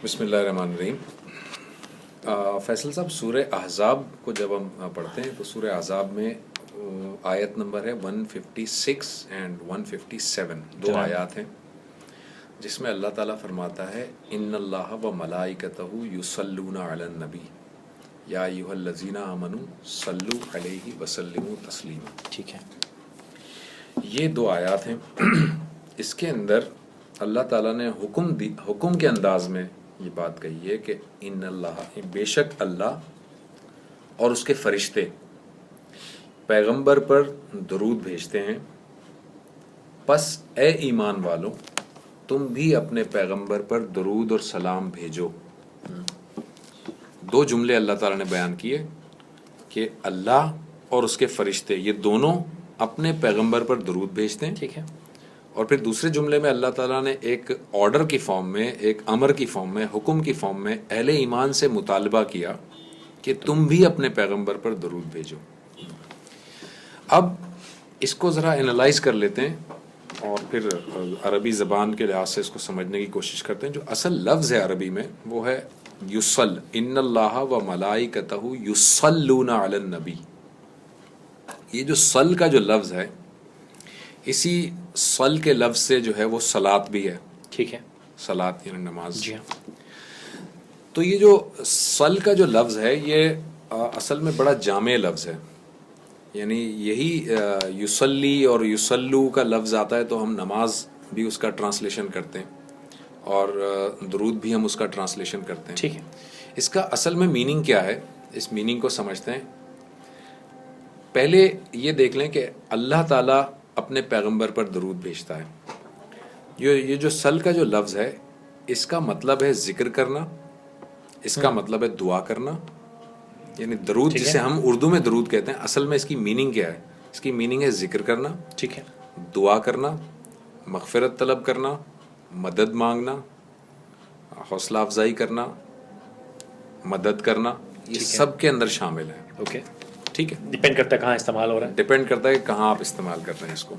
بسم اللہ الرحمن الرحیم۔ فیصل صاحب، سورہ احزاب کو جب ہم پڑھتے ہیں تو سورہ احزاب میں آیت نمبر ہے 156 اینڈ 157، دو آیات ہیں جس میں اللہ تعالیٰ فرماتا ہے ان اللہ و ملائکتہ یصلون علی النبی یا ایھا الذین آمنوا صلوا علیہ وسلموا تسلیما۔ ٹھیک ہے، یہ دو آیات ہیں۔ اس کے اندر اللہ تعالیٰ نے حکم کے انداز میں یہ بات کہی ہے کہ ان اللہ، بے شک اللہ اور اس کے فرشتے پیغمبر پر درود بھیجتے ہیں، پس اے ایمان والو تم بھی اپنے پیغمبر پر درود اور سلام بھیجو۔ دو جملے اللہ تعالیٰ نے بیان کیے کہ اللہ اور اس کے فرشتے یہ دونوں اپنے پیغمبر پر درود بھیجتے ہیں، ٹھیک ہے، اور پھر دوسرے جملے میں اللہ تعالیٰ نے ایک آرڈر کی فارم میں، ایک امر کی فارم میں، حکم کی فارم میں اہل ایمان سے مطالبہ کیا کہ تم بھی اپنے پیغمبر پر درود بھیجو۔ اب اس کو ذرا انالائز کر لیتے ہیں اور پھر عربی زبان کے لحاظ سے اس کو سمجھنے کی کوشش کرتے ہیں۔ جو اصل لفظ ہے عربی میں وہ ہے یصل، ان اللہ و ملائکتہ یصلون علی النبی۔ یہ جو صل کا جو لفظ ہے، اسی صل کے لفظ سے جو ہے وہ صلاۃ بھی ہے، ٹھیک ہے، صلاۃ یعنی نماز۔ جی ہاں، تو یہ جو صل کا جو لفظ ہے یہ اصل میں بڑا جامع لفظ ہے، یعنی یہی یصلی اور یصلو کا لفظ آتا ہے تو ہم نماز بھی اس کا ٹرانسلیشن کرتے ہیں اور درود بھی ہم اس کا ٹرانسلیشن کرتے ہیں۔ ٹھیک ہے، اس کا اصل میں میننگ کیا ہے، اس میننگ کو سمجھتے ہیں۔ پہلے یہ دیکھ لیں کہ اللہ تعالیٰ اپنے پیغمبر پر درود بھیجتا ہے۔ یہ جو صل کا جو لفظ ہے اس کا مطلب ہے ذکر کرنا، اس کا مطلب ہے دعا کرنا، یعنی درود جسے ہم اردو میں درود کہتے ہیں، اصل میں اس کی میننگ کیا ہے؟ اس کی میننگ ہے ذکر کرنا، ٹھیک ہے، دعا کرنا، مغفرت طلب کرنا، مدد مانگنا، حوصلہ افزائی کرنا، مدد کرنا، یہ سب کے اندر شامل ہے۔ اوکے، ٹھیک ہے، ڈپینڈ کرتا ہے کہاں استعمال ہو رہا ہے۔ ڈپینڈ کرتا ہے کہ کہاں آپ استعمال کر رہے ہیں اس کو۔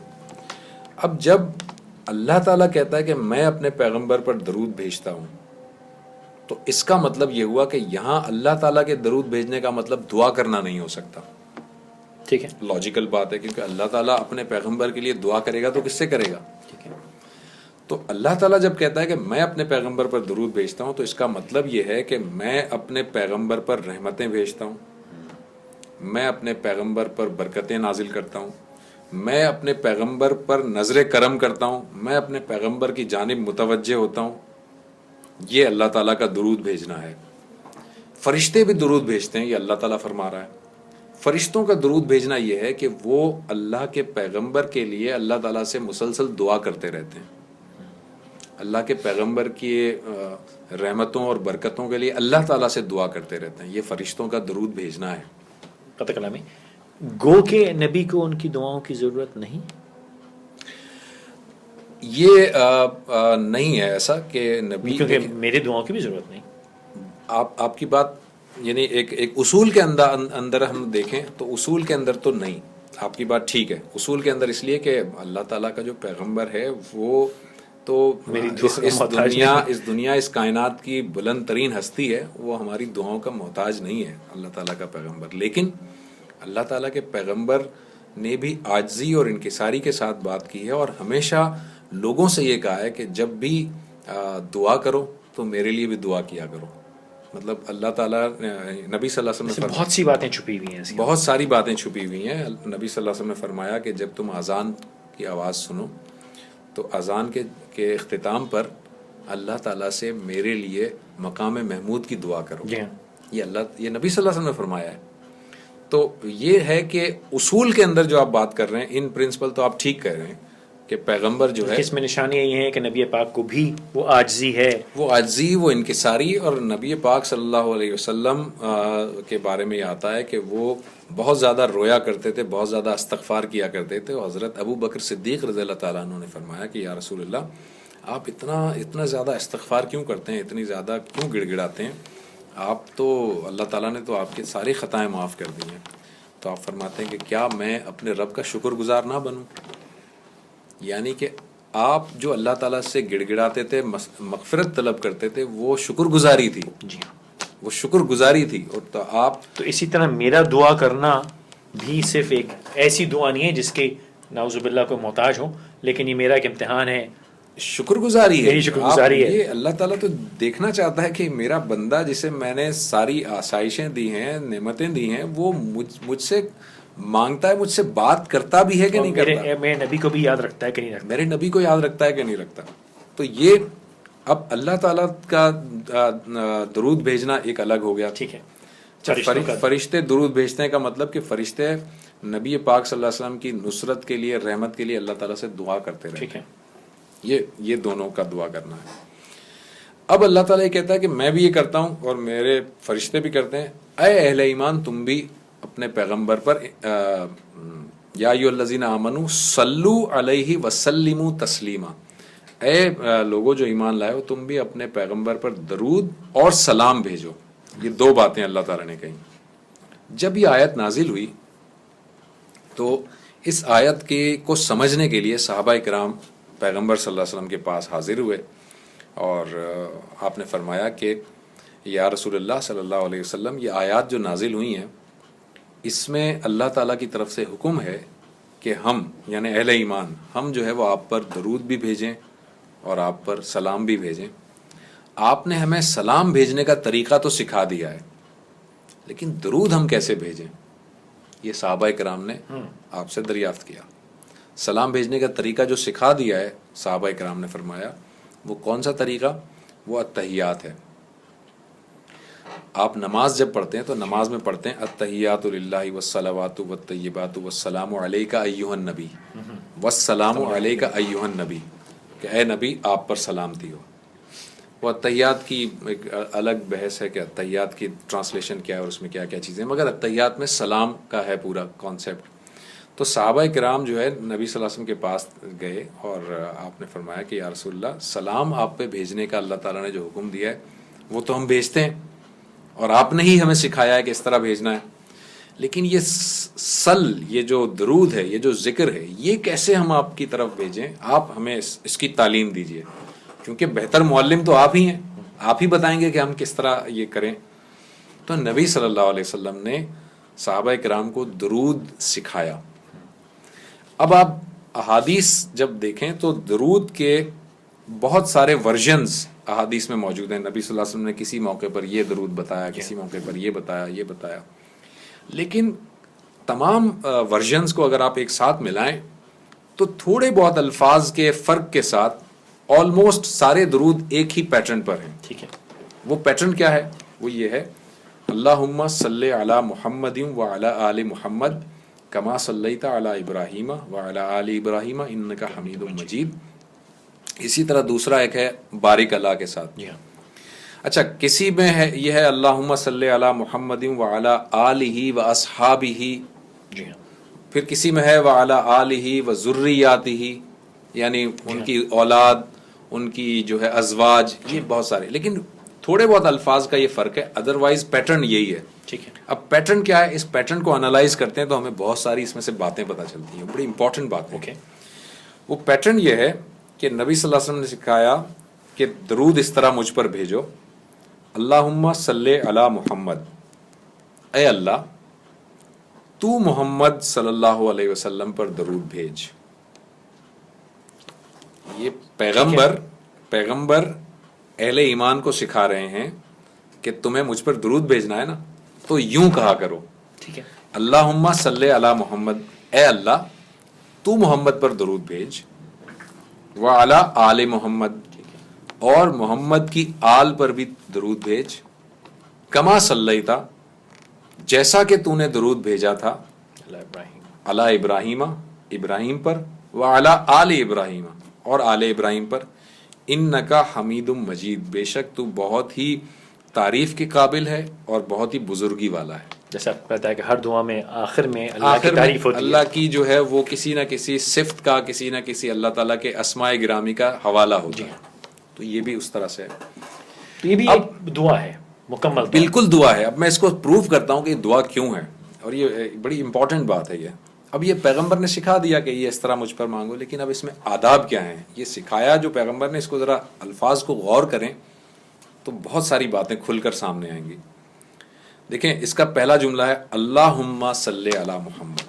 اب جب اللہ تعالیٰ کہتا ہے کہ میں اپنے پیغمبر پر درود بھیجتا ہوں، تو اس کا مطلب یہ ہوا کہ یہاں اللہ تعالیٰ کے درود بھیجنے کا مطلب دعا کرنا نہیں ہو سکتا۔ ٹھیک ہے، لاجیکل بات ہے، کیونکہ اللہ تعالیٰ اپنے پیغمبر کے لیے دعا کرے گا تو کس سے کرے گا؟ ٹھیک ہے، تو اللہ تعالیٰ جب کہتا ہے کہ میں اپنے پیغمبر پر درود بھیجتا ہوں تو اس کا مطلب یہ ہے کہ میں اپنے پیغمبر پر رحمتیں بھیجتا ہوں، میں اپنے پیغمبر پر برکتیں نازل کرتا ہوں، میں اپنے پیغمبر پر نظر کرم کرتا ہوں، میں اپنے پیغمبر کی جانب متوجہ ہوتا ہوں۔ یہ اللہ تعالیٰ کا درود بھیجنا ہے۔ فرشتے بھی درود بھیجتے ہیں، یہ اللہ تعالیٰ فرما رہا ہے۔ فرشتوں کا درود بھیجنا یہ ہے کہ وہ اللہ کے پیغمبر کے لیے اللہ تعالیٰ سے مسلسل دعا کرتے رہتے ہیں، اللہ کے پیغمبر کی رحمتوں اور برکتوں کے لیے اللہ تعالیٰ سے دعا کرتے رہتے ہیں۔ یہ فرشتوں کا درود بھیجنا ہے۔ قطع کلامی گو کہ نبی کو ان کی دعاؤں کی ضرورت نہیں؟ یہ نہیں ہے ایسا کہ نبی، کیونکہ میری دعاؤں کی بھی ضرورت نہیں۔ آپ کی بات یعنی ایک اصول کے اندر ہم دیکھیں تو اصول کے اندر تو نہیں، آپ کی بات ٹھیک ہے۔ اصول کے اندر اس لیے کہ اللہ تعالیٰ کا جو پیغمبر ہے وہ تو اس دنیا اس کائنات کی بلند ترین ہستی ہے، وہ ہماری دعاؤں کا محتاج نہیں ہے اللہ تعالیٰ کا پیغمبر۔ لیکن اللہ تعالیٰ کے پیغمبر نے بھی عاجزی اور انکساری کے ساتھ بات کی ہے اور ہمیشہ لوگوں سے یہ کہا ہے کہ جب بھی دعا کرو تو میرے لیے بھی دعا کیا کرو۔ مطلب اللہ تعالیٰ نبی صلی اللہ علیہ وسلم نے بہت سی باتیں چھپی ہوئی ہیں، بہت ساری باتیں چھپی ہوئی ہیں۔ نبی صلی اللہ علیہ وسلم نے فرمایا کہ جب تم اذان کی آواز سنو تو اذان کے اختتام پر اللہ تعالیٰ سے میرے لیے مقام محمود کی دعا کرو۔ جی ہاں، یہ نبی صلی اللہ علیہ وسلم نے فرمایا ہے۔ تو یہ ہے کہ اصول کے اندر جو آپ بات کر رہے ہیں، ان پرنسپل تو آپ ٹھیک کہہ رہے ہیں کہ پیغمبر جو ہے، اس میں نشانی یہ ہے کہ نبی پاک کو بھی وہ عاجزی ہے، وہ عاجزی، وہ انکساری، اور نبی پاک صلی اللہ علیہ وسلم کے بارے میں یہ آتا ہے کہ وہ بہت زیادہ رویا کرتے تھے، بہت زیادہ استغفار کیا کرتے تھے۔ حضرت ابو بکر صدیق رضی اللہ تعالیٰ عنہ نے فرمایا کہ یا رسول اللہ، آپ اتنا زیادہ استغفار کیوں کرتے ہیں، اتنی زیادہ کیوں گڑ گڑاتے ہیں؟ آپ تو اللہ تعالیٰ نے تو آپ کی ساری خطائیں معاف کر دی ہیں۔ تو آپ فرماتے ہیں کہ کیا میں اپنے رب کا شکر گزار نہ بنوں؟ یعنی کہ آپ جو اللہ تعالیٰ سے گڑ گڑاتے تھے، مغفرت طلب کرتے تھے، وہ شکر گزاری تھی. جی وہ شکر گزاری تھی. اور تو آپ تو اسی طرح میرا دعا کرنا بھی صرف ایک ایسی دعا نہیں ہے جس کے نعوذ باللہ کو محتاج ہوں، لیکن یہ میرا ایک امتحان ہے، شکر گزاری ہے. میری شکر گزاری ہے. یہ اللہ تعالیٰ تو دیکھنا چاہتا ہے کہ میرا بندہ جسے میں نے ساری آسائشیں دی ہیں، نعمتیں دی ہیں، وہ مجھ سے مانگتا ہے، مجھ سے بات کرتا بھی ہے کہ نہیں کرتا. میرے نبی کو بھی یاد رکھتا ہے کہ نہیں رکھتا. میرے نبی کو یاد رکھتا ہے کہ نہیں رکھتا. تو یہ اب اللہ تعالیٰ کا درود بھیجنا ایک الگ ہو گیا. ٹھیک ہے. فرشتے درود بھیجتے ہیں کا مطلب کہ فرشتے نبی پاک صلی اللہ علیہ وسلم کی نصرت کے لیے، رحمت کے لیے اللہ تعالیٰ سے دعا کرتے رہتے ٹھیک ہے. یہ دونوں کا دعا کرنا ہے. اب اللہ تعالیٰ یہ کہتا ہے کہ میں بھی یہ کرتا ہوں اور میرے فرشتے بھی کرتے ہیں. اے اہل ایمان، تم بھی اپنے پیغمبر پر یا ایھا الذین آمنوا صلو علیہ وسلموا تسلیما، اے لوگوں جو ایمان لائے ہو، تم بھی اپنے پیغمبر پر درود اور سلام بھیجو. یہ دو باتیں اللہ تعالیٰ نے کہیں. جب یہ آیت نازل ہوئی تو اس آیت کو سمجھنے کے لیے صحابہ کرام پیغمبر صلی اللہ علیہ وسلم کے پاس حاضر ہوئے اور آپ نے فرمایا کہ یا رسول اللہ صلی اللہ علیہ وسلم، یہ آیات جو نازل ہوئی ہیں اس میں اللہ تعالیٰ کی طرف سے حکم ہے کہ ہم یعنی اہل ایمان، ہم جو ہے وہ آپ پر درود بھی بھیجیں اور آپ پر سلام بھی بھیجیں. آپ نے ہمیں سلام بھیجنے کا طریقہ تو سکھا دیا ہے، لیکن درود ہم کیسے بھیجیں؟ یہ صحابہ کرام نے آپ سے دریافت کیا. سلام بھیجنے کا طریقہ جو سکھا دیا ہے صحابہ کرام نے فرمایا وہ کون سا طریقہ؟ وہ التحیات ہے. آپ نماز جب پڑھتے ہیں تو نماز میں پڑھتے ہیں التحیات للہ والصلوات والطیبات والسلام علیک ایھا النبی، والسلام علیک ایھا النبی، کہ اے نبی آپ پر سلامتی ہو. وہ التحیات کی ایک الگ بحث ہے کہ التحیات کی ٹرانسلیشن کیا ہے اور اس میں کیا کیا چیزیں، مگر التحیات میں سلام کا ہے پورا کانسیپٹ. تو صحابہ کرام جو ہے نبی صلی اللہ علیہ وسلم کے پاس گئے اور آپ نے فرمایا کہ یا رسول اللہ، سلام آپ پہ بھیجنے کا اللہ تعالیٰ نے جو حکم دیا ہے وہ تو ہم بھیجتے ہیں اور آپ نے ہی ہمیں سکھایا ہے کہ اس طرح بھیجنا ہے، لیکن یہ جو درود ہے، یہ جو ذکر ہے، یہ کیسے ہم آپ کی طرف بھیجیں؟ آپ ہمیں اس کی تعلیم دیجئے، کیونکہ بہتر معلم تو آپ ہی ہیں، آپ ہی بتائیں گے کہ ہم کس طرح یہ کریں. تو نبی صلی اللہ علیہ وسلم نے صحابہ کرام کو درود سکھایا. اب آپ احادیث جب دیکھیں تو درود کے بہت سارے ورژنز احادیث میں موجود ہیں. نبی صلی اللہ علیہ وسلم نے کسی موقع پر یہ درود بتایا، کسی موقع پر یہ بتایا. لیکن تمام ورژنز کو اگر آپ ایک ساتھ ملائیں تو تھوڑے بہت الفاظ کے فرق کے ساتھ آلموسٹ سارے درود ایک ہی پیٹرن پر ہیں. ٹھیک ہے. وہ پیٹرن کیا ہے؟ وہ یہ ہے اللہم صلی علی محمد وعلی آل محمد کما صلیت علی ابراہیم وعلی آل ابراہیم انک حمید مجید. اسی طرح دوسرا ایک ہے بارک اللہ کے ساتھ. اچھا، کسی میں ہے یہ ہے اللہم صلی علی محمد وعلی آلہ واصحابہ. جی ہاں. پھر کسی میں ہے وعلی آلہ وذریاتہ، یعنی ان کی اولاد، ان کی جو ہے ازواج، یہ بہت سارے، لیکن تھوڑے بہت الفاظ کا یہ فرق ہے، ادروائز پیٹرن یہی ہے. ٹھیک ہے. اب پیٹرن کیا ہے؟ اس پیٹرن کو انالائز کرتے ہیں تو ہمیں بہت ساری اس میں سے باتیں پتہ چلتی ہیں، بڑی امپورٹنٹ بات ہے. وہ پیٹرن یہ ہے کہ نبی صلی اللہ علیہ وسلم نے سکھایا کہ درود اس طرح مجھ پر بھیجو. اللہم صلی علی محمد، اے اللہ تو محمد صلی اللہ علیہ وسلم پر درود بھیج. یہ پیغمبر اہل ایمان کو سکھا رہے ہیں کہ تمہیں مجھ پر درود بھیجنا ہے نا تو یوں کہا کرو. ٹھیک ہے. اللہم صلی علی محمد، اے اللہ تو محمد پر درود بھیج، وعلی آل محمد، اور محمد کی آل پر بھی درود بھیج، کما صلیتا، جیسا کہ تو نے درود بھیجا تھا علی ابراہیم، ابراہیم پر، وعلی آل ابراہیم، اور آل ابراہیم پر، انکا حمید مجید، بے شک تو بہت ہی تعریف کے قابل ہے اور بہت ہی بزرگی والا ہے. جیسا کہتا ہے کہ ہر دعا میں آخر میں اللہ کی تعریف ہوتی ہے، اللہ کی جو ہے وہ کسی نہ کسی صفت کا، کسی نہ کسی اللہ تعالیٰ کے اسماء گرامی کا حوالہ ہوتا ہے. تو یہ بھی اس طرح سے ہے. تو یہ بھی ایک دعا ہے، مکمل دعا. بالکل دعا ہے. اب میں اس کو پروف کرتا ہوں کہ یہ دعا کیوں ہے، اور یہ بڑی امپورٹنٹ بات ہے. یہ اب یہ پیغمبر نے سکھا دیا کہ یہ اس طرح مجھ پر مانگو، لیکن اب اس میں آداب کیا ہیں، یہ سکھایا جو پیغمبر نے، اس کو ذرا الفاظ کو غور کریں تو بہت ساری باتیں کھل کر سامنے آئیں گی. دیکھیں اس کا پہلا جملہ ہے اللہم صلی علی محمد.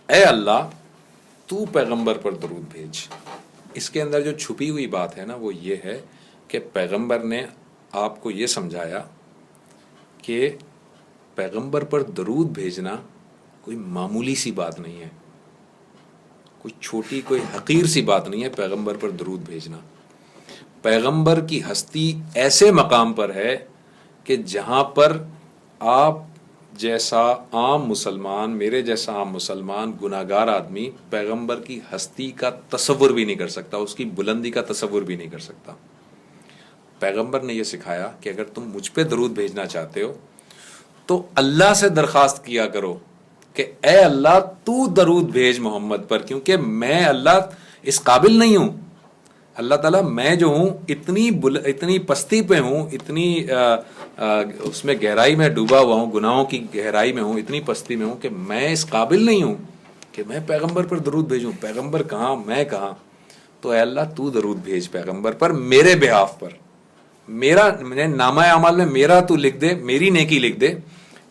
اے اللہ تو پیغمبر پر درود بھیج. اس کے اندر جو چھپی ہوئی بات ہے نا وہ یہ ہے کہ پیغمبر نے آپ کو یہ سمجھایا کہ پیغمبر پر درود بھیجنا کوئی معمولی سی بات نہیں ہے، کوئی چھوٹی کوئی حقیر سی بات نہیں ہے پیغمبر پر درود بھیجنا. پیغمبر کی ہستی ایسے مقام پر ہے کہ جہاں پر آپ جیسا عام مسلمان، میرے جیسا عام مسلمان گناہگار آدمی پیغمبر کی ہستی کا تصور بھی نہیں کر سکتا، اس کی بلندی کا تصور بھی نہیں کر سکتا. پیغمبر نے یہ سکھایا کہ اگر تم مجھ پہ درود بھیجنا چاہتے ہو تو اللہ سے درخواست کیا کرو کہ اے اللہ تو درود بھیج محمد پر، کیونکہ میں اللہ اس قابل نہیں ہوں. اللہ تعالیٰ میں جو ہوں اتنی پستی پہ ہوں، اتنی اس میں گہرائی میں ڈوبا ہوا ہوں، گناہوں کی گہرائی میں ہوں، اتنی پستی میں ہوں کہ میں اس قابل نہیں ہوں کہ میں پیغمبر پر درود بھیجوں. پیغمبر کہاں، میں کہاں. تو اے اللہ تو درود بھیج پیغمبر پر میرے بہاف پر. میرا نامہ اعمال میں میرا تو لکھ دے، میری نیکی لکھ دے.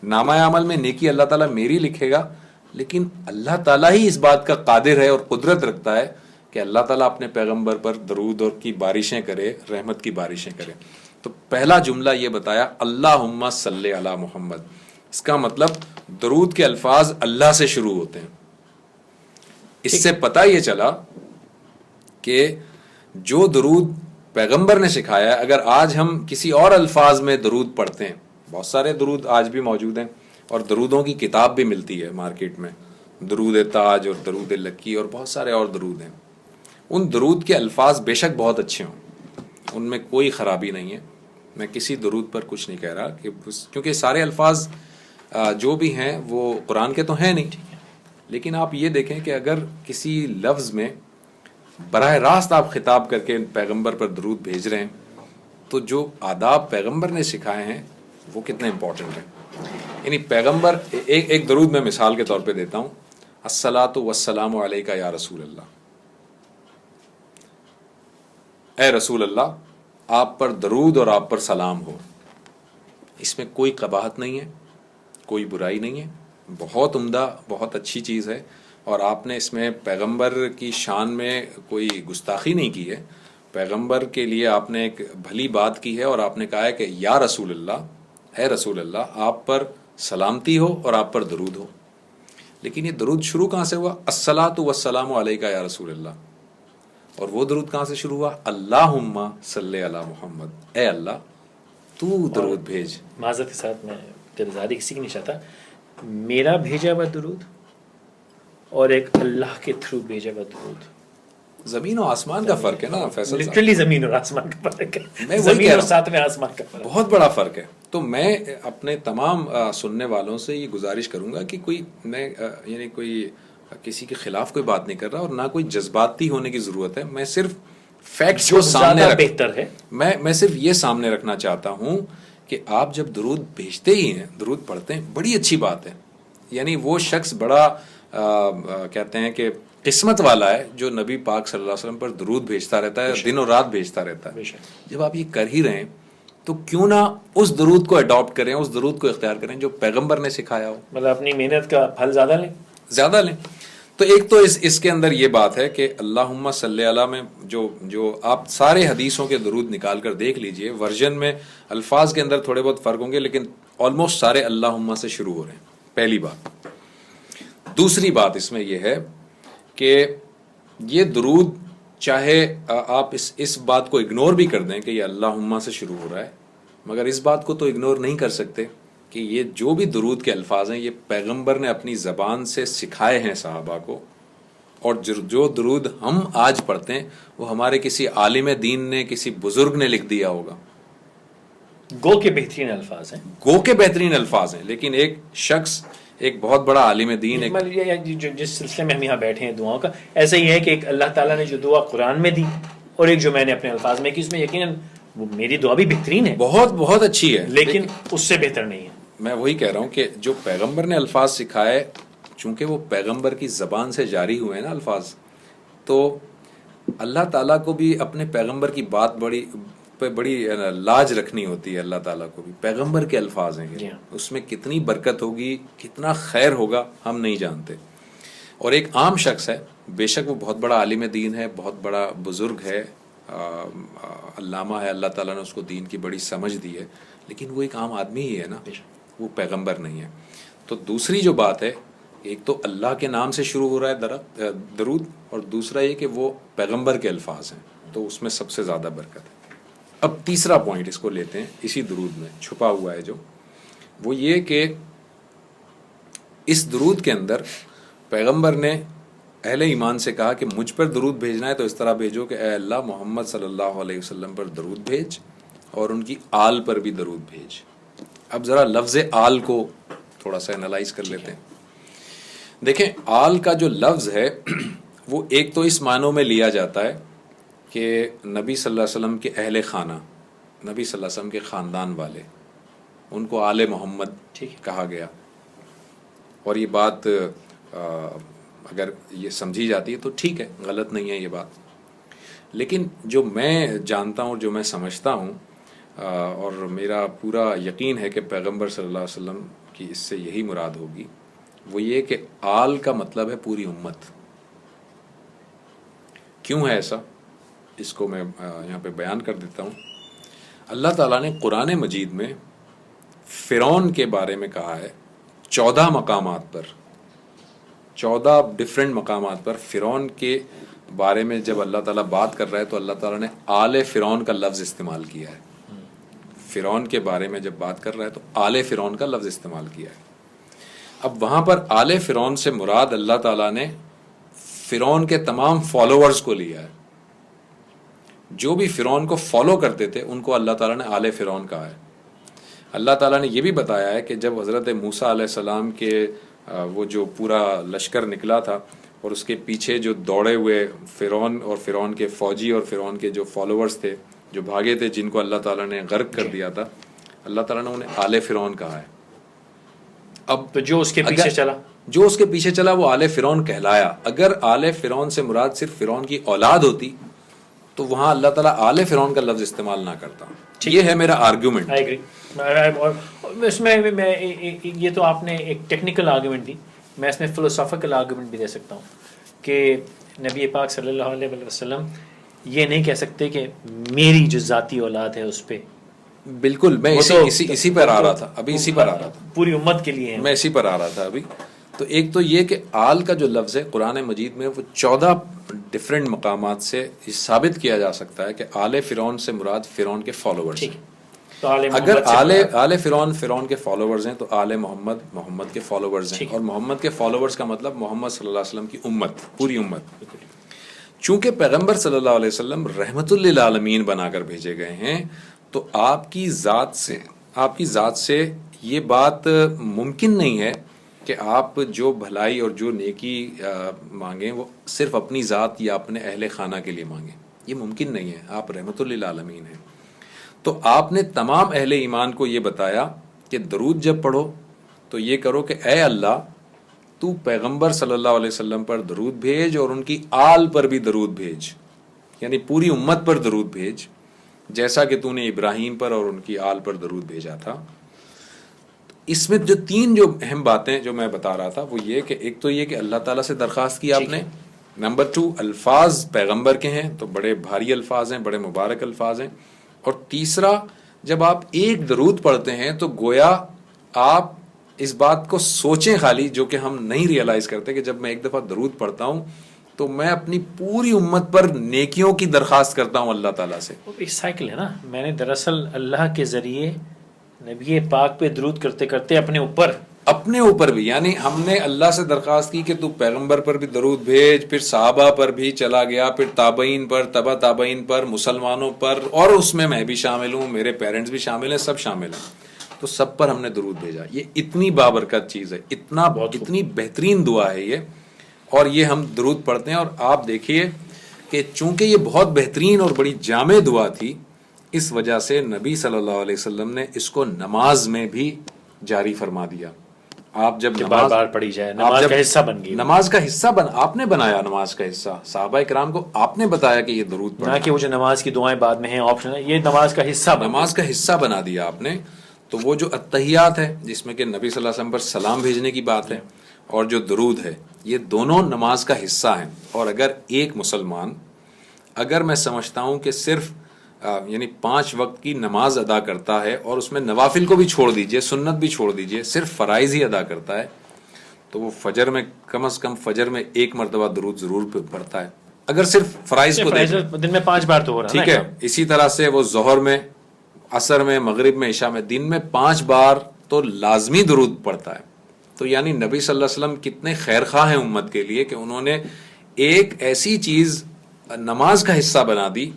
نامہ اعمال میں نیکی اللہ تعالیٰ میری لکھے گا، لیکن اللہ تعالیٰ ہی اس بات کا قادر ہے اور قدرت رکھتا ہے کہ اللہ تعالیٰ اپنے پیغمبر پر درود اور کی بارشیں کرے، رحمت کی بارشیں کرے. تو پہلا جملہ یہ بتایا اللہم صلی علی محمد. اس کا مطلب درود کے الفاظ اللہ سے شروع ہوتے ہیں. اس سے پتہ یہ چلا کہ جو درود پیغمبر نے سکھایا ہے، اگر آج ہم کسی اور الفاظ میں درود پڑھتے ہیں، بہت سارے درود آج بھی موجود ہیں اور درودوں کی کتاب بھی ملتی ہے مارکیٹ میں، درود تاج اور درود لکی اور بہت سارے اور درود ہیں. ان درود کے الفاظ بے شک بہت اچھے ہوں، ان میں کوئی خرابی نہیں ہے، میں کسی درود پر کچھ نہیں کہہ رہا کہ کیونکہ سارے الفاظ جو بھی ہیں وہ قرآن کے تو ہیں نہیں. لیکن آپ یہ دیکھیں کہ اگر کسی لفظ میں براہ راست آپ خطاب کر کے پیغمبر پر درود بھیج رہے ہیں تو جو آداب پیغمبر نے سکھائے ہیں وہ کتنے امپورٹنٹ ہیں. یعنی پیغمبر ایک درود میں مثال کے طور پہ دیتا ہوں، الصلاۃ والسلام علیکہ یا رسول اللہ. اے رسول اللہ آپ پر درود اور آپ پر سلام ہو. اس میں کوئی قباحت نہیں ہے، کوئی برائی نہیں ہے، بہت عمدہ، بہت اچھی چیز ہے. اور آپ نے اس میں پیغمبر کی شان میں کوئی گستاخی نہیں کی ہے. پیغمبر کے لیے آپ نے ایک بھلی بات کی ہے اور آپ نے کہا ہے کہ یا رسول اللہ، اے رسول اللہ آپ پر سلامتی ہو اور آپ پر درود ہو. لیکن یہ درود شروع کہاں سے ہوا؟ الصلاۃ والسلام علیکہ یا رسول اللہ. اور وہ درود کہاں سے شروع ہوا؟ اللہم صلی علی محمد. اے اللہ تو درود بھیج. معذرت کے ساتھ میں دلزاری کسی کی نہیں چاہتا، میرا بھیجا ہوا درود اور ایک اللہ کے تھرو بھیجا ہوا درود زمین و آسمان کا فرق ہے نا فیصل صاحب. لٹرلی زمین اور آسمان کا فرق ہے، میں زمین اور ساتویں آسمان کا فرق، بہت بڑا فرق ہے. تو میں اپنے تمام سننے والوں سے یہ گزارش کروں گا کہ میں یعنی کوئی کسی کے خلاف کوئی بات نہیں کر رہا اور نہ کوئی جذباتی ہونے کی ضرورت ہے. میں صرف فیکٹس کو سامنے بہتر ہے. میں صرف یہ سامنے رکھنا چاہتا ہوں کہ آپ جب درود بھیجتے ہی ہیں، درود پڑھتے ہیں، بڑی اچھی بات ہے. یعنی وہ شخص بڑا کہتے ہیں کہ قسمت والا ہے جو نبی پاک صلی اللہ علیہ وسلم پر درود بھیجتا رہتا ہے، دن اور رات بھیجتا رہتا ہے. جب آپ یہ کر ہی رہے ہیں تو کیوں نہ اس درود کو اڈاپٹ کریں، اس درود کو اختیار کریں جو پیغمبر نے سکھایا ہو. مطلب اپنی محنت کا پھل زیادہ لیں. تو ایک تو اس کے اندر یہ بات ہے کہ اللہم صلی علی میں جو آپ سارے حدیثوں کے درود نکال کر دیکھ لیجئے، ورژن میں الفاظ کے اندر تھوڑے بہت فرق ہوں گے لیکن آلموسٹ سارے اللہم سے شروع ہو رہے ہیں. پہلی بات. دوسری بات اس میں یہ ہے کہ یہ درود چاہے آپ اس بات کو اگنور بھی کر دیں کہ یہ اللہم سے شروع ہو رہا ہے، مگر اس بات کو تو اگنور نہیں کر سکتے کہ یہ جو بھی درود کے الفاظ ہیں یہ پیغمبر نے اپنی زبان سے سکھائے ہیں صحابہ کو. اور جو درود ہم آج پڑھتے ہیں وہ ہمارے کسی عالم دین نے، کسی بزرگ نے لکھ دیا ہوگا. گو کے بہترین الفاظ ہیں، گو کے بہترین الفاظ ہیں، لیکن ایک شخص، ایک بہت بڑا عالم دین، جس سلسلے میں ہم یہاں بیٹھے ہیں دعاؤں کا، ایسا ہی ہے کہ ایک اللہ تعالیٰ نے جو دعا قرآن میں دی اور ایک جو میں نے اپنے الفاظ میں کی، اس میں یقیناً وہ میری دعا بھی بہترین ہے، بہت بہت اچھی ہے، لیکن اس سے بہتر نہیں ہے. میں وہی کہہ رہا ہوں کہ جو پیغمبر نے الفاظ سکھائے چونکہ وہ پیغمبر کی زبان سے جاری ہوئے ہیں نا الفاظ، تو اللہ تعالیٰ کو بھی اپنے پیغمبر کی بات بڑی لاج رکھنی ہوتی ہے. اللہ تعالیٰ کو بھی پیغمبر کے الفاظ ہیں یہ، اس میں کتنی برکت ہوگی، کتنا خیر ہوگا ہم نہیں جانتے. اور ایک عام شخص ہے، بے شک وہ بہت بڑا عالم دین ہے، بہت بڑا بزرگ ہے، علامہ ہے، اللہ تعالیٰ نے اس کو دین کی بڑی سمجھ دی ہے، لیکن وہ ایک عام آدمی ہی ہے نا، وہ پیغمبر نہیں ہے. تو دوسری جو بات ہے، ایک تو اللہ کے نام سے شروع ہو رہا ہے درود، اور دوسرا یہ کہ وہ پیغمبر کے الفاظ ہیں، تو اس میں سب سے زیادہ برکت ہے. اب تیسرا پوائنٹ اس کو لیتے ہیں، اسی درود میں چھپا ہوا ہے جو، وہ یہ کہ اس درود کے اندر پیغمبر نے اہل ایمان سے کہا کہ مجھ پر درود بھیجنا ہے تو اس طرح بھیجو کہ اے اللہ محمد صلی اللہ علیہ وسلم پر درود بھیج، اور ان کی آل پر بھی درود بھیج. اب ذرا لفظ آل کو تھوڑا سا انالائز کر لیتے ہیں. دیکھیں، آل کا جو لفظ ہے وہ ایک تو اس معنوں میں لیا جاتا ہے کہ نبی صلی اللہ علیہ وسلم کے اہل خانہ، نبی صلی اللہ علیہ وسلم کے خاندان والے، ان کو آل محمد کہا گیا. اور یہ بات اگر یہ سمجھی جاتی ہے تو ٹھیک ہے، غلط نہیں ہے یہ بات. لیکن جو میں جانتا ہوں، جو میں سمجھتا ہوں، اور میرا پورا یقین ہے کہ پیغمبر صلی اللہ علیہ وسلم کی اس سے یہی مراد ہوگی، وہ یہ کہ آل کا مطلب ہے پوری امت. کیوں ہے ایسا، اس کو میں یہاں پہ بیان کر دیتا ہوں. اللہ تعالیٰ نے قرآن مجید میں فرعون کے بارے میں کہا ہے 14 مقامات پر، 14 ڈفرینٹ مقامات پر فرعون کے بارے میں جب اللہ تعالیٰ بات کر رہا ہے تو اللہ تعالیٰ نے آل فرعون کا لفظ استعمال کیا ہے. فرعون کے بارے میں جب بات کر رہا ہے تو آل فرعون کا لفظ استعمال کیا ہے. اب وہاں پر آل فرعون سے مراد اللہ تعالیٰ نے فرعون کے تمام فالوورز کو لیا ہے. جو بھی فرعون کو فالو کرتے تھے ان کو اللہ تعالیٰ نے آل فرعون کہا ہے. اللہ تعالیٰ نے یہ بھی بتایا ہے کہ جب حضرت موسیٰ علیہ السلام کے وہ جو پورا لشکر نکلا تھا اور اس کے پیچھے جو دوڑے ہوئے فرعون اور فرعون کے فوجی اور فرعون کے جو فالوورز تھے جو بھاگے تھے، جن کو اللہ تعالیٰ نے غرق کر دیا تھا، اللہ تعالیٰ نے انہیں آل فرعون کہا ہے. اب تو جو اس کے پیچھے چلا وہ آل فرعون کہلایا. اگر آل فرعون سے مراد صرف فرعون کی اولاد ہوتی تو وہاں اللہ تعالیٰ آل فرعون کا لفظ استعمال نہ کرتا. یہ ہے میرا آرگیومنٹ. اس میں یہ تو آپ نے ایک ٹیکنیکل آرگیومنٹ دی، میں اس میں فلسافیکل آرگیومنٹ بھی دے سکتا ہوں کہ نبی پاک صلی اللہ علیہ وسلم یہ نہیں کہہ سکتے کہ میری جو ذاتی اولاد ہے اس پہ. بالکل، میں اسی پر آ رہا تھا، ابھی اسی پر آ رہا تھا، پوری امت کے لیے میں اسی پر آ رہا تھا ابھی. تو ایک تو یہ کہ آل کا جو لفظ ہے قرآن مجید میں وہ 14 ڈفرینٹ مقامات سے ثابت کیا جا سکتا ہے کہ آل فرعون سے مراد فرعون کے فالوورز ہیں. اگر آل فرعون کے فالوورز ہیں تو آل محمد کے فالوورز ہیں، اور محمد کے فالوورز کا مطلب محمد صلی اللہ علیہ وسلم کی امت، پوری امت. چونکہ پیغمبر صلی اللہ علیہ وسلم رحمت للعالمین بنا کر بھیجے گئے ہیں تو آپ کی ذات سے یہ بات ممکن نہیں ہے کہ آپ جو بھلائی اور جو نیکی مانگیں وہ صرف اپنی ذات یا اپنے اہل خانہ کے لیے مانگیں. یہ ممکن نہیں ہے. آپ رحمت للعالمین ہیں. تو آپ نے تمام اہل ایمان کو یہ بتایا کہ درود جب پڑھو تو یہ کرو کہ اے اللہ تو پیغمبر صلی اللہ علیہ وسلم پر درود بھیج اور ان کی آل پر بھی درود بھیج، یعنی پوری امت پر درود بھیج، جیسا کہ تو نے ابراہیم پر اور ان کی آل پر درود بھیجا تھا. اس میں جو 3 جو اہم باتیں جو میں بتا رہا تھا وہ یہ کہ ایک تو یہ کہ اللہ تعالیٰ سے درخواست کی آپ نے، نمبر 2 الفاظ پیغمبر کے ہیں تو بڑے بھاری الفاظ ہیں، بڑے مبارک الفاظ ہیں، اور تیسرا جب آپ ایک درود پڑھتے ہیں تو گویا آپ اس بات کو سوچیں خالی، جو کہ ہم نہیں ریئلائز کرتے کہ جب میں ایک دفعہ درود پڑھتا ہوں تو میں اپنی پوری امت پر نیکیوں کی درخواست کرتا ہوں اللہ تعالیٰ سے. ایک سائیکل ہے نا. میں نے دراصل اللہ کے ذریعے نبی پاک پہ درود کرتے کرتے اپنے اوپر بھی، یعنی ہم نے اللہ سے درخواست کی کہ تو پیغمبر پر بھی درود بھیج، پھر صحابہ پر بھی چلا گیا، پھر تابعین پر، تبع تابعین پر، مسلمانوں پر، اور اس میں بھی شامل ہوں، میرے پیرنٹس بھی شامل ہیں، سب شامل ہیں، تو سب پر ہم نے درود بھیجا. یہ اتنی بابرکت چیز ہے، اتنی بہترین دعا ہے یہ، اور یہ ہم درود پڑھتے ہیں. اور آپ دیکھیے کہ چونکہ یہ بہت بہترین اور بڑی جامع دعا تھی، اس وجہ سے نبی صلی اللہ علیہ وسلم نے اس کو نماز میں بھی جاری فرما دیا. آپ جب کہ بار بار پڑھی جائے، نماز کا حصہ بن گئی، نماز کا حصہ آپ نے بنایا، نماز کا حصہ صحابہ کرام کو آپ نے بتایا کہ یہ درود پڑھنا، نہ کہ وہ جو نماز کی دعائیں بعد میں ہیں آپشن ہے، یہ نماز کا حصہ بن نماز کا حصہ بنا دیا آپ نے. تو وہ جو اتحیات ہے جس میں کہ نبی صلی اللہ علیہ وسلم پر سلام بھیجنے کی بات ہے اور جو درود ہے، یہ دونوں نماز کا حصہ ہیں. اور اگر ایک مسلمان، اگر میں سمجھتا ہوں کہ صرف یعنی 5 وقت کی نماز ادا کرتا ہے اور اس میں نوافل کو بھی چھوڑ دیجئے، سنت بھی چھوڑ دیجئے، صرف فرائض ہی ادا کرتا ہے، تو وہ فجر میں کم از کم فجر میں 1 مرتبہ درود ضرور پڑھتا ہے، اگر صرف فرائض کو دیکھیں. دن میں 5 بار تو ہو رہا ہے، ٹھیک ہے. اسی طرح سے وہ ظہر میں، عصر میں، مغرب میں، عشاء میں، دن میں 5 بار تو لازمی درود پڑھتا ہے. تو یعنی نبی صلی اللہ علیہ وسلم کتنے خیر خواہ ہیں امت کے لیے کہ انہوں نے ایک ایسی چیز نماز کا حصہ بنا دی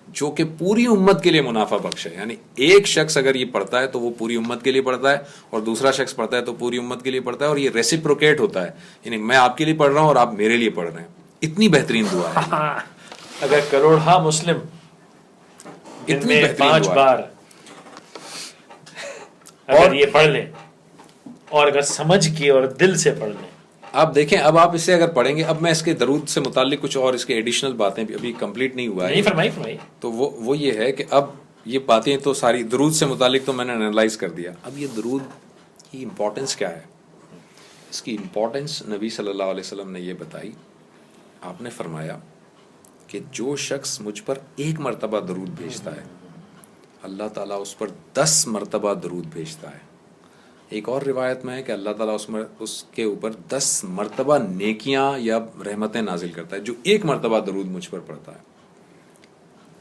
جو کہ پوری امت کے لیے منافع بخش ہے. یعنی ایک شخص اگر یہ پڑھتا ہے تو وہ پوری امت کے لیے پڑھتا ہے، اور دوسرا شخص پڑھتا ہے تو پوری امت کے لیے پڑھتا ہے، اور یہ ریسیپروکیٹ ہوتا ہے. یعنی میں آپ کے لیے پڑھ رہا ہوں اور آپ میرے لیے پڑھ رہے ہیں. اتنی بہترین دعا ہے. اگر کروڑا مسلم دن میں 5 بار اگر یہ پڑھ لیں اور اگر سمجھ کے اور دل سے پڑھ لیں. آپ دیکھیں، اب آپ اسے اگر پڑھیں گے، اب میں اس کے درود سے متعلق کچھ اور اس کے ایڈیشنل باتیں بھی ابھی کمپلیٹ نہیں ہوا ہے. فرمائی. تو وہ یہ ہے کہ اب یہ باتیں تو ساری درود سے متعلق تو میں نے انالائز کر دیا. اب یہ درود کی امپورٹنس کیا ہے؟ اس کی امپورٹنس نبی صلی اللہ علیہ وسلم نے یہ بتائی. آپ نے فرمایا کہ جو شخص مجھ پر 1 مرتبہ درود بھیجتا ہے، اللہ تعالیٰ اس پر 10 مرتبہ درود بھیجتا ہے. ایک اور روایت میں ہے کہ اللہ تعالیٰ اس کے اوپر 10 مرتبہ نیکیاں یا رحمتیں نازل کرتا ہے جو 1 مرتبہ درود مجھ پر پڑھتا ہے.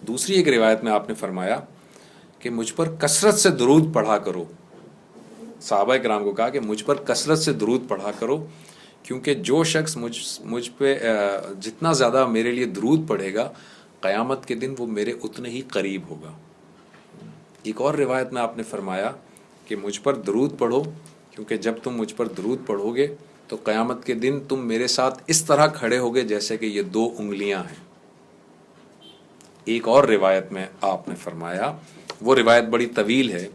دوسری ایک روایت میں آپ نے فرمایا کہ مجھ پر کثرت سے درود پڑھا کرو. صحابہ کرام کو کہا کہ مجھ پر کثرت سے درود پڑھا کرو، کیونکہ جو شخص مجھ پہ جتنا زیادہ میرے لیے درود پڑھے گا، قیامت کے دن وہ میرے اتنے ہی قریب ہوگا. ایک اور روایت میں آپ نے فرمایا کہ مجھ پر درود پڑھو، کیونکہ جب تم مجھ پر درود پڑھو گے تو قیامت کے دن تم میرے ساتھ اس طرح کھڑے ہوگے جیسے کہ یہ 2 انگلیاں ہیں. ایک اور روایت میں آپ نے فرمایا، وہ روایت بڑی طویل ہے،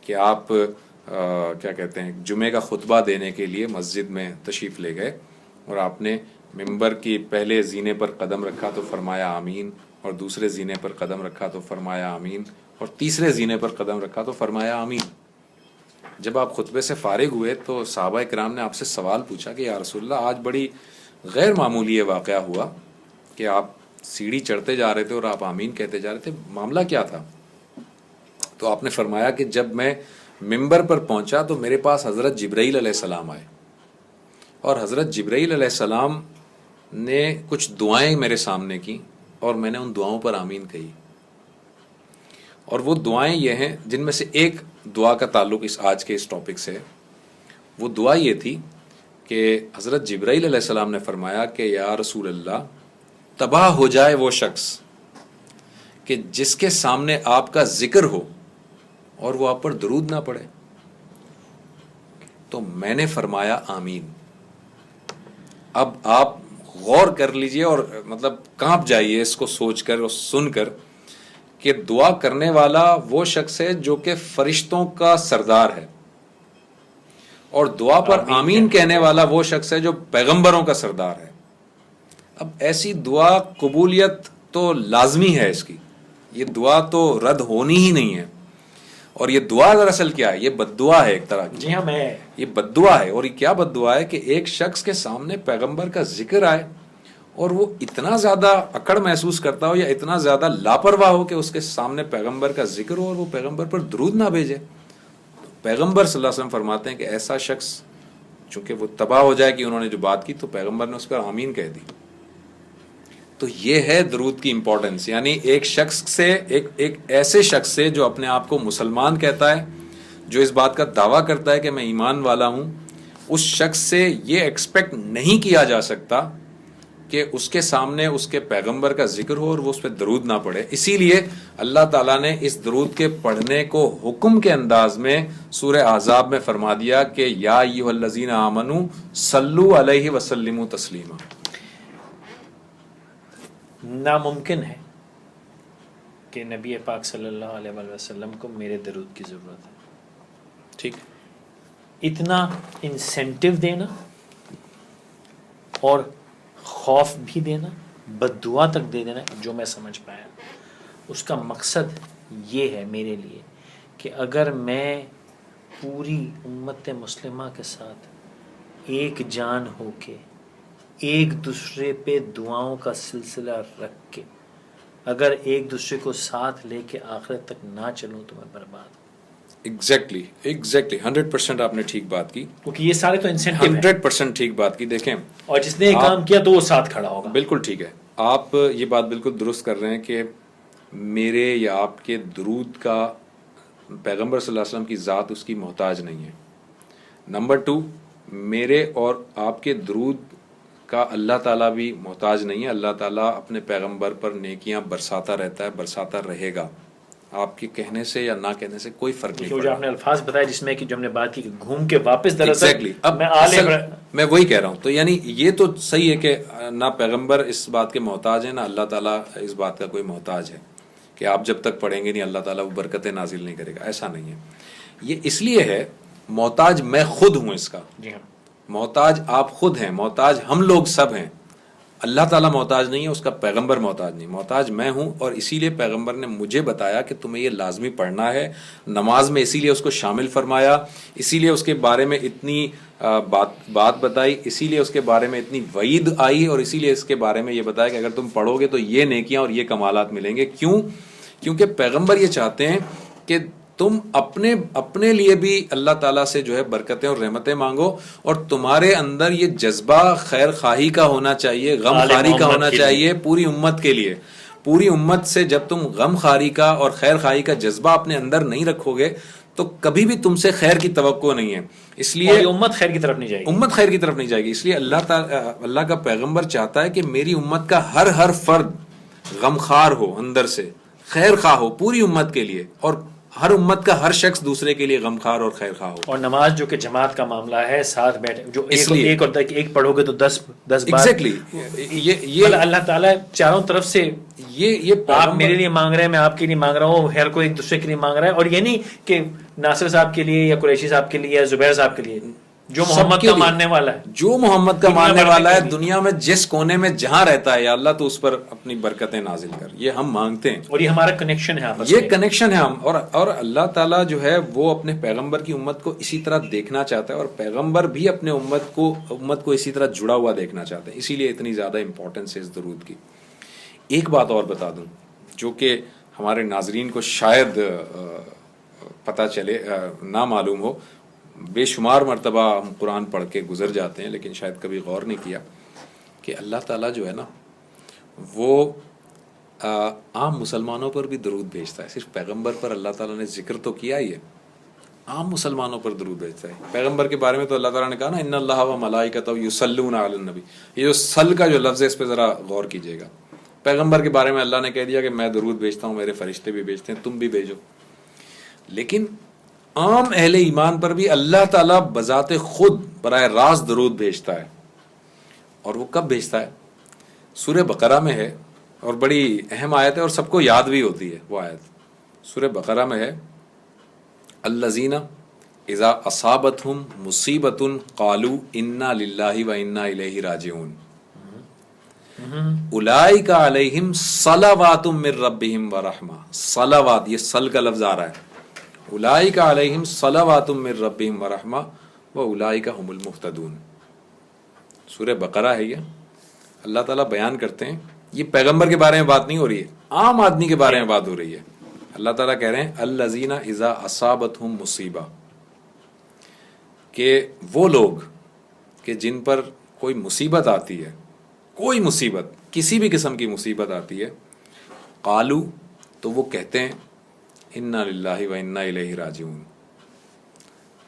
کہ آپ کیا کہتے ہیں، جمعے کا خطبہ دینے کے لیے مسجد میں تشریف لے گئے اور آپ نے ممبر کی پہلے زینے پر قدم رکھا تو فرمایا آمین، اور دوسرے زینے پر قدم رکھا تو فرمایا آمین، اور تیسرے زینے پر قدم رکھا تو فرمایا آمین. جب آپ خطبے سے فارغ ہوئے تو صحابہ کرام نے آپ سے سوال پوچھا کہ یا رسول اللہ، آج بڑی غیر معمولی یہ واقعہ ہوا کہ آپ سیڑھی چڑھتے جا رہے تھے اور آپ آمین کہتے جا رہے تھے، معاملہ کیا تھا؟ تو آپ نے فرمایا کہ جب میں ممبر پر پہنچا تو میرے پاس حضرت جبرائیل علیہ السلام آئے، اور حضرت جبرائیل علیہ السلام نے کچھ دعائیں میرے سامنے کی اور میں نے ان دعاؤں پر آمین کہی. اور وہ دعائیں یہ ہیں، جن میں سے ایک دعا کا تعلق آج کے اس ٹاپک سے. وہ دعا یہ تھی کہ حضرت جبرائیل علیہ السلام نے فرمایا کہ یا رسول اللہ، تباہ ہو جائے وہ شخص کہ جس کے سامنے آپ کا ذکر ہو اور وہ آپ پر درود نہ پڑے. تو میں نے فرمایا آمین. اب آپ غور کر لیجئے اور مطلب کانپ جائیے اس کو سوچ کر اور سن کر کہ دعا کرنے والا وہ شخص ہے جو کہ فرشتوں کا سردار ہے، اور دعا پر آمین کہنے والا وہ شخص ہے جو پیغمبروں کا سردار ہے. اب ایسی دعا قبولیت تو لازمی ہے اس کی، یہ دعا تو رد ہونی ہی نہیں ہے. اور یہ دعا دراصل کیا ہے؟ یہ بد دعا ہے ایک طرح کی. جی ہاں، یہ بد دعا ہے. اور یہ کیا بد دعا ہے کہ ایک شخص کے سامنے پیغمبر کا ذکر آئے اور وہ اتنا زیادہ اکڑ محسوس کرتا ہو یا اتنا زیادہ لاپرواہ ہو کہ اس کے سامنے پیغمبر کا ذکر ہو اور وہ پیغمبر پر درود نہ بھیجے. پیغمبر صلی اللہ علیہ وسلم فرماتے ہیں کہ ایسا شخص چونکہ وہ تباہ ہو جائے کہ انہوں نے جو بات کی تو پیغمبر نے اس پر آمین کہہ دی. تو یہ ہے درود کی امپورٹنس. یعنی ایک شخص سے، ایک ایسے شخص سے جو اپنے آپ کو مسلمان کہتا ہے، جو اس بات کا دعویٰ کرتا ہے کہ میں ایمان والا ہوں، اس شخص سے یہ ایکسپیکٹ نہیں کیا جا سکتا کہ اس کے سامنے اس کے پیغمبر کا ذکر ہو اور وہ اس پہ درود نہ پڑھے. اسی لیے اللہ تعالیٰ نے اس درود کے پڑھنے کو حکم کے انداز میں سورہ احزاب میں فرما دیا کہ یا ایھا الذین آمنوا صلوا علیہ وسلموا تسلیما. ناممکن ہے کہ نبی پاک صلی اللہ علیہ وسلم کو میرے درود کی ضرورت ہے. ٹھیک، اتنا انسینٹیو دینا اور خوف بھی دینا، بد دعا تک دے دینا، جو میں سمجھ پایا اس کا مقصد یہ ہے میرے لیے کہ اگر میں پوری امت مسلمہ کے ساتھ ایک جان ہو کے ایک دوسرے پہ دعاؤں کا سلسلہ رکھ کے اگر ایک دوسرے کو ساتھ لے کے آخرت تک نہ چلوں تو میں برباد ہوں۔ ایگزیکٹلی 100% آپ نے ٹھیک بات کی، کیونکہ یہ سارے تو انسینٹیو ہیں 100% ٹھیک بات کی۔ دیکھیں، اور جس نے یہ کام کیا تو وہ ساتھ کھڑا ہوگا۔ بالکل ٹھیک ہے، آپ یہ بات بالکل درست کر رہے ہیں کہ میرے یا آپ کے درود کا پیغمبر صلی اللہ علیہ وسلم کی ذات اس کی محتاج نہیں ہے۔ نمبر 2، میرے اور آپ کے درود کا اللہ تعالیٰ بھی محتاج نہیں ہے۔ اللہ تعالیٰ اپنے پیغمبر پر نیکیاں برساتا رہتا ہے، برساتا رہے گا۔ آپ کے کہنے سے یا نہ کہنے سے کوئی فرق نہیں جو پڑتا۔ آپ نے الفاظ بتائے جس میں کہ جو ہم نے بات کی کہ گھوم کے واپس ایگزیکٹلی، اب میں وہی کہہ رہا ہوں۔ تو یعنی یہ تو صحیح ہے کہ نہ پیغمبر اس بات کے محتاج ہیں، نہ اللہ تعالیٰ اس بات کا کوئی محتاج ہے کہ آپ جب تک پڑھیں گے نہیں اللہ تعالیٰ وہ برکتیں نازل نہیں کرے گا، ایسا نہیں ہے۔ یہ اس لیے ہے محتاج میں خود ہوں اس کا، جی ہاں، محتاج آپ خود ہیں، محتاج ہم لوگ سب ہیں۔ اللہ تعالیٰ محتاج نہیں ہے، اس کا پیغمبر محتاج نہیں، محتاج میں ہوں۔ اور اسی لیے پیغمبر نے مجھے بتایا کہ تمہیں یہ لازمی پڑھنا ہے نماز میں، اسی لیے اس کو شامل فرمایا، اسی لیے اس کے بارے میں اتنی بات بتائی، اسی لیے اس کے بارے میں اتنی وعید آئی، اور اسی لیے اس کے بارے میں یہ بتایا کہ اگر تم پڑھو گے تو یہ نیکیاں اور یہ کمالات ملیں گے۔ کیوں؟ کیونکہ پیغمبر یہ چاہتے ہیں کہ تم اپنے لیے بھی اللہ تعالیٰ سے جو ہے برکتیں اور رحمتیں مانگو، اور تمہارے اندر یہ جذبہ خیر خواہی کا ہونا چاہیے، غم خاری کا ہونا چاہیے پوری امت کے لیے۔ پوری امت سے جب تم غم خاری کا اور خیر خواہی کا جذبہ اپنے اندر نہیں رکھو گے تو کبھی بھی تم سے خیر کی توقع نہیں ہے۔ اس لیے امت خیر کی طرف نہیں جائے گی، امت خیر کی طرف نہیں جائے گی۔ اس لیے اللہ کا پیغمبر چاہتا ہے کہ میری امت کا ہر فرد غم خار ہو، اندر سے خیر خواہ ہو پوری امت کے لیے، اور ہر امت کا ہر شخص دوسرے کے لیے غمخوار اور خیر خواہ ہو۔ اور نماز جو کہ جماعت کا معاملہ ہے، ساتھ بیٹھے جو ایک اور ایک پڑھو گے تو 10 بار۔ ایگزیکٹلی، یہ اللہ تعالیٰ چاروں طرف سے یہ آپ میرے لیے مانگ رہے ہیں، میں آپ کے لیے مانگ رہا ہوں، ہر کوئی ایک دوسرے کے لیے مانگ رہا ہے۔ اور یہ نہیں کہ ناصر صاحب کے لیے یا قریشی صاحب کے لیے یا زبیر صاحب کے لیے، جو محمد کا ماننے والا ہے، جو محمد کا ماننے والا ہے دنیا میں جس کونے میں جہاں رہتا ہے، یا اللہ تو اس پر اپنی برکتیں نازل کر، یہ ہم مانگتے ہیں۔ اور یہ ہمارا کنیکشن ہے آپس میں، یہ کنیکشن ہے ہم، اور اللہ تعالیٰ جو ہے وہ اپنے پیغمبر کی امت کو اسی طرح دیکھنا چاہتا ہے، اور پیغمبر بھی اپنے امت کو اسی طرح جڑا ہوا دیکھنا چاہتے ہیں، اسی لیے اتنی زیادہ امپورٹنس ہے اس درود کی۔ ایک بات اور بتا دوں جو کہ ہمارے ناظرین کو شاید پتہ چلے، نہ معلوم ہو، بے شمار مرتبہ ہم قرآن پڑھ کے گزر جاتے ہیں لیکن شاید کبھی غور نہیں کیا کہ اللہ تعالیٰ جو ہے نا وہ عام مسلمانوں پر بھی درود بھیجتا ہے۔ صرف پیغمبر پر اللہ تعالیٰ نے ذکر تو کیا ہی ہے، عام مسلمانوں پر درود بھیجتا ہے۔ پیغمبر کے بارے میں تو اللہ تعالیٰ نے کہا نا ان اللہ و ملائکتہ یصلون علی النبی، یہ جو صل کا جو لفظ ہے اس پہ ذرا غور کیجیے گا۔ پیغمبر کے بارے میں اللہ نے کہہ دیا کہ میں درود بھیجتا ہوں، میرے فرشتے بھی بھیجتے ہیں، تم بھی بھیجو۔ لیکن عام اہل ایمان پر بھی اللہ تعالیٰ بذات خود براہ راست درود بھیجتا ہے، اور وہ کب بھیجتا ہے؟ سورہ بقرہ میں ہے، اور بڑی اہم آیت ہے اور سب کو یاد بھی ہوتی ہے وہ آیت۔ سورہ بقرہ میں ہے الذین اذا اصابتہم مصیبۃ قالوا انا للہ و انا الیہ راجعون اولئک علیہم صلوات من ربہم ورحمہ۔ صلوات، یہ صل کا لفظ آ رہا ہے، اولئک علیہم صلوات من ربہم ورحمہ واولئک هم المہتدون۔ سورہ بقرہ ہے یہ، اللہ تعالیٰ بیان کرتے ہیں، یہ پیغمبر کے بارے میں بات نہیں ہو رہی ہے، عام آدمی کے بارے میں بات ہو رہی ہے۔ اللہ تعالیٰ کہہ رہے ہیں الذین اذا اصابتہم مصیبہ، کہ وہ لوگ کہ جن پر کوئی مصیبت آتی ہے، کوئی مصیبت، کسی بھی قسم کی مصیبت آتی ہے، قالو، تو وہ کہتے ہیں انا للہ و انا الیہ راجعون۔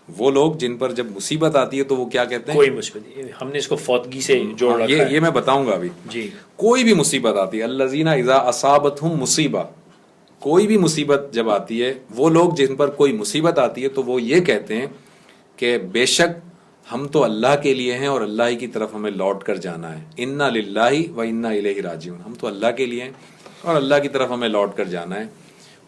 وہ لوگ جن پر جب مصیبت آتی ہے تو وہ کیا کہتے ہیں؟ کوئی مصیبت، ہم نے اس کو فوتگی سے جوڑ رکھا ہے، یہ میں بتاؤں گا ابھی۔ جی، کوئی بھی مصیبت آتی ہے، الذین اذا اصابتہم مصیبہ، کوئی بھی مصیبت جب آتی ہے، وہ لوگ جن پر کوئی مصیبت آتی ہے تو وہ یہ کہتے ہیں کہ بے شک ہم تو اللہ کے لیے ہیں اور اللہ ہی کی طرف ہمیں لوٹ کر جانا ہے، انا للہ و انا الیہ راجعون، ہم تو اللہ کے لیے ہیں اور اللہ کی طرف ہمیں لوٹ کر جانا ہے۔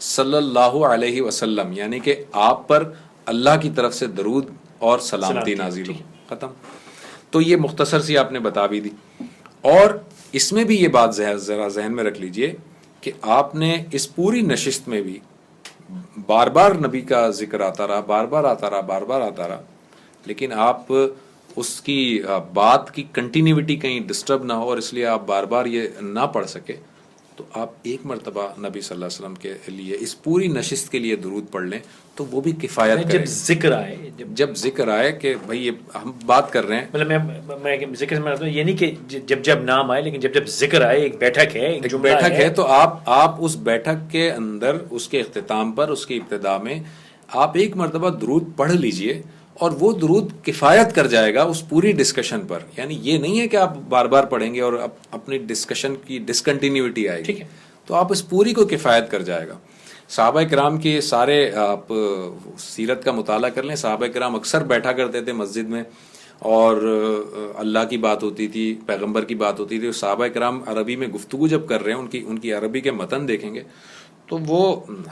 صلی اللہ علیہ وسلم، یعنی کہ آپ پر اللہ کی طرف سے درود اور سلامتی نازل ہو. ختم. تو یہ مختصر سی آپ نے بتا بھی دی. اور اس میں بھی یہ بات ذرا ذہن میں رکھ لیجئے کہ آپ نے اس پوری نشست میں بھی بار بار نبی کا ذکر آتا رہا، بار بار آتا رہا، لیکن آپ اس کی بات کی کنٹینیوٹی کہیں ڈسٹرب نہ ہو، اور اس لیے آپ بار بار یہ نہ پڑھ سکے، تو آپ ایک مرتبہ نبی صلی اللہ علیہ وسلم کے لیے اس پوری نشست کے لیے درود پڑھ لیں تو وہ بھی کفایت کرے. جب ذکر آئے کہ بھائی یہ ہم بات کر رہے ہیں، مطلب میں ذکر میں یہ نہیں کہ جب نام آئے، لیکن جب ذکر آئے، ایک بیٹھک ہے، ایک بیٹھک ہے، تو آپ اس بیٹھک کے اندر اس کے اختتام پر، اس کی ابتدا میں آپ ایک مرتبہ درود پڑھ لیجئے، اور وہ درود کفایت کر جائے گا اس پوری ڈسکشن پر. یعنی یہ نہیں ہے کہ آپ بار بار پڑھیں گے اور اپنی ڈسکشن کی ڈسکنٹینیوٹی آئے گی، تو آپ اس پوری کو کفایت کر جائے گا. صحابہ کرام کے سارے آپ سیرت کا مطالعہ کر لیں. صحابہ کرام اکثر بیٹھا کرتے تھے مسجد میں، اور اللہ کی بات ہوتی تھی، پیغمبر کی بات ہوتی تھی. صحابہ کرام عربی میں گفتگو جب کر رہے ہیں، ان کی عربی کے متن دیکھیں گے تو وہ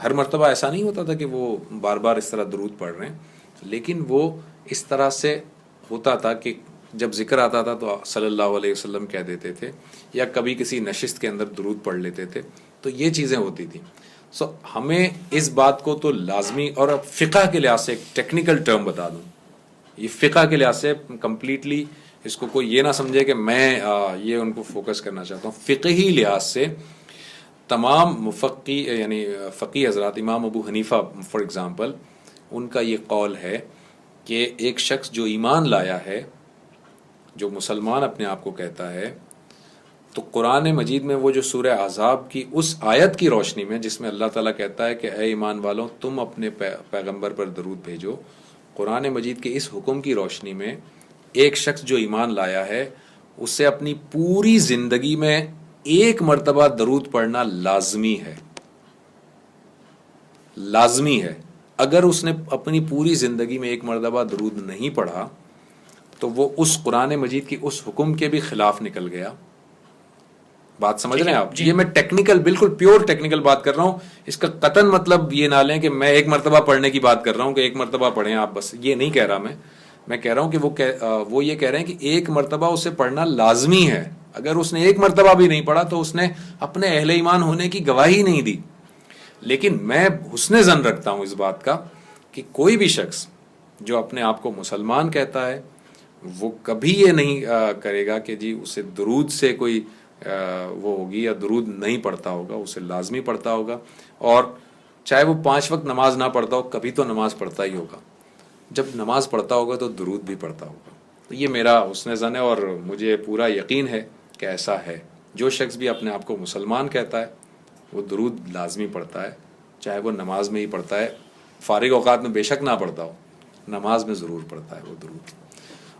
ہر مرتبہ ایسا نہیں ہوتا تھا کہ وہ بار بار اس طرح درود پڑھ رہے ہیں، لیکن وہ اس طرح سے ہوتا تھا کہ جب ذکر آتا تھا تو صلی اللہ علیہ وسلم کہہ دیتے تھے، یا کبھی کسی نشست کے اندر درود پڑھ لیتے تھے. تو یہ چیزیں ہوتی تھیں. ہمیں اس بات کو تو لازمی، اور اب فقہ کے لحاظ سے ایک ٹیکنیکل ٹرم بتا دوں، یہ فقہ کے لحاظ سے کمپلیٹلی اس کو کوئی یہ نہ سمجھے کہ میں یہ ان کو فوکس کرنا چاہتا ہوں. فقہی لحاظ سے تمام مفقی یعنی فقی حضرات، امام ابو حنیفہ فار ایگزامپل، ان کا یہ قول ہے کہ ایک شخص جو ایمان لایا ہے، جو مسلمان اپنے آپ کو کہتا ہے، تو قرآن مجید میں وہ جو سورہ احزاب کی اس آیت کی روشنی میں جس میں اللہ تعالیٰ کہتا ہے کہ اے ایمان والوں تم اپنے پیغمبر پر درود بھیجو، قرآن مجید کے اس حکم کی روشنی میں ایک شخص جو ایمان لایا ہے اسے اپنی پوری زندگی میں ایک مرتبہ درود پڑھنا لازمی ہے. لازمی ہے. اگر اس نے اپنی پوری زندگی میں ایک مرتبہ درود نہیں پڑھا تو وہ اس قرآن مجید کی اس حکم کے بھی خلاف نکل گیا. بات سمجھ رہے ہیں آپ؟ یہ میں ٹیکنیکل، بالکل پیور ٹیکنیکل بات کر رہا ہوں. اس کا قطعاً مطلب یہ نہ لیں کہ میں ایک مرتبہ پڑھنے کی بات کر رہا ہوں کہ ایک مرتبہ پڑھیں آپ بس، یہ نہیں کہہ رہا میں کہہ رہا ہوں کہ وہ یہ کہہ رہے ہیں کہ ایک مرتبہ اسے پڑھنا لازمی ہے. اگر اس نے ایک مرتبہ بھی نہیں پڑھا تو اس نے اپنے اہل ایمان ہونے کی گواہی نہیں دی. لیکن میں حسن ظن رکھتا ہوں اس بات کا کہ کوئی بھی شخص جو اپنے آپ کو مسلمان کہتا ہے وہ کبھی یہ نہیں کرے گا کہ جی اسے درود سے کوئی وہ ہوگی یا درود نہیں پڑھتا ہوگا، اسے لازمی پڑھتا ہوگا. اور چاہے وہ 5 وقت نماز نہ پڑھتا ہو، کبھی تو نماز پڑھتا ہی ہوگا. جب نماز پڑھتا ہوگا تو درود بھی پڑھتا ہوگا. تو یہ میرا حسن ظن ہے، اور مجھے پورا یقین ہے کہ ایسا ہے. جو شخص بھی اپنے آپ کو مسلمان کہتا ہے وہ درود لازمی پڑھتا ہے، چاہے وہ نماز میں ہی پڑھتا ہے. فارغ اوقات میں بے شک نہ پڑھتا ہو، نماز میں ضرور پڑھتا ہے وہ درود.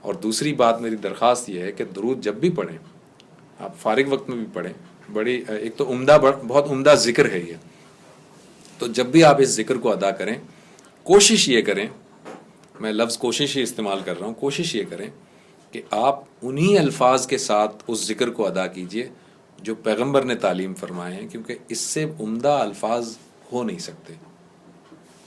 اور دوسری بات میری درخواست یہ ہے کہ درود جب بھی پڑھیں، آپ فارغ وقت میں بھی پڑھیں. بڑی ایک تو بہت عمدہ ذکر ہے یہ. تو جب بھی آپ اس ذکر کو ادا کریں، کوشش یہ کریں، میں لفظ کوشش ہی استعمال کر رہا ہوں، کوشش یہ کریں کہ آپ انہی الفاظ کے ساتھ اس ذکر کو ادا کیجئے جو پیغمبر نے تعلیم فرمائے ہیں، کیونکہ اس سے عمدہ الفاظ ہو نہیں سکتے.